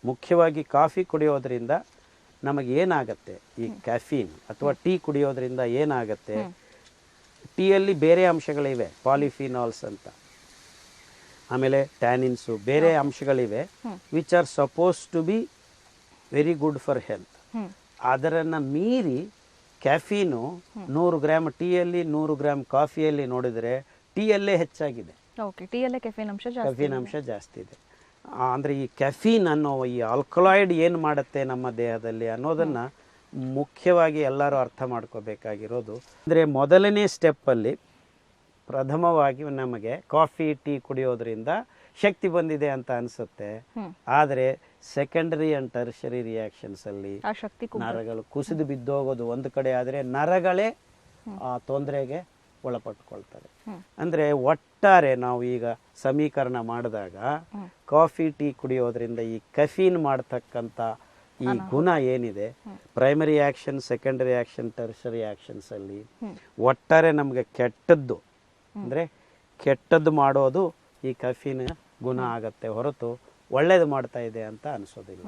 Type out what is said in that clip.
ಮುಖ್ಯವಾಗಿ ಕಾಫಿ ಕುಡಿಯೋದ್ರಿಂದ ನಮಗೆ ಏನಾಗುತ್ತೆ, ಈ ಕ್ಯಾಫೀನ್ ಅಥವಾ ಟೀ ಕುಡಿಯೋದ್ರಿಂದ ಏನಾಗುತ್ತೆ, ಟೀಯಲ್ಲಿ ಬೇರೆ ಅಂಶಗಳಿವೆ, ಪಾಲಿಫಿನಾಲ್ಸ್ ಅಂತ, ಆಮೇಲೆ ಟ್ಯಾನಿನ್ಸು, ಬೇರೆ ಅಂಶಗಳಿವೆ which are supposed to be very good for health. ಅದರನ್ನು ಮೀರಿ ಕ್ಯಾಫೀನು 100 ಗ್ರಾಮ್ ಟೀಯಲ್ಲಿ 100 ಗ್ರಾಮ್ ಕಾಫಿಯಲ್ಲಿ ನೋಡಿದರೆ ಟೀಯಲ್ಲೇ ಹೆಚ್ಚಾಗಿದೆ, ಕೆಫೀನ್ ಅಂಶ ಜಾಸ್ತಿ ಇದೆ. ಅಂದರೆ ಈ ಕೆಫೀನ್ ಅನ್ನೋ ಈ ಆಲ್ಕಲಾಯ್ಡ್ ಏನು ಮಾಡುತ್ತೆ ನಮ್ಮ ದೇಹದಲ್ಲಿ ಅನ್ನೋದನ್ನು ಮುಖ್ಯವಾಗಿ ಎಲ್ಲರೂ ಅರ್ಥ ಮಾಡ್ಕೋಬೇಕಾಗಿರೋದು. ಅಂದರೆ ಮೊದಲನೇ ಸ್ಟೆಪ್ಪಲ್ಲಿ ಪ್ರಥಮವಾಗಿ ನಮಗೆ ಕಾಫಿ ಟೀ ಕುಡಿಯೋದ್ರಿಂದ ಶಕ್ತಿ ಬಂದಿದೆ ಅಂತ ಅನಿಸುತ್ತೆ. ಆದರೆ ಸೆಕೆಂಡರಿ ಆ್ಯಂಡ್ ಟರ್ಷರಿ ರಿಯಾಕ್ಷನ್ಸಲ್ಲಿ ನರಗಳು ಕುಸಿದು ಬಿದ್ದೋಗೋದು ಒಂದು ಕಡೆ, ಆದರೆ ನರಗಳೇ ತೊಂದರೆಗೆ ಒಳಪಟ್ಕೊಳ್ತಾರೆ. ಅಂದರೆ ಒಟ್ಟಾರೆ ನಾವು ಈಗ ಸಮೀಕರಣ ಮಾಡಿದಾಗ ಕಾಫಿ ಟೀ ಕುಡಿಯೋದ್ರಿಂದ ಈ ಕೆಫೀನ್ ಮಾಡ್ತಕ್ಕಂಥ ಈ ಗುಣ ಏನಿದೆ, primary action, secondary action, tertiary ಆ್ಯಕ್ಷನ್ಸಲ್ಲಿ ಒಟ್ಟಾರೆ ನಮಗೆ ಕೆಟ್ಟದ್ದು, ಅಂದರೆ ಕೆಟ್ಟದ್ದು ಮಾಡೋದು ಈ ಕೆಫೀನ್ ಗುಣ ಆಗತ್ತೆ ಹೊರತು ಒಳ್ಳೇದು ಮಾಡ್ತಾ ಇದೆ ಅಂತ ಅನಿಸೋದಿಲ್ಲ.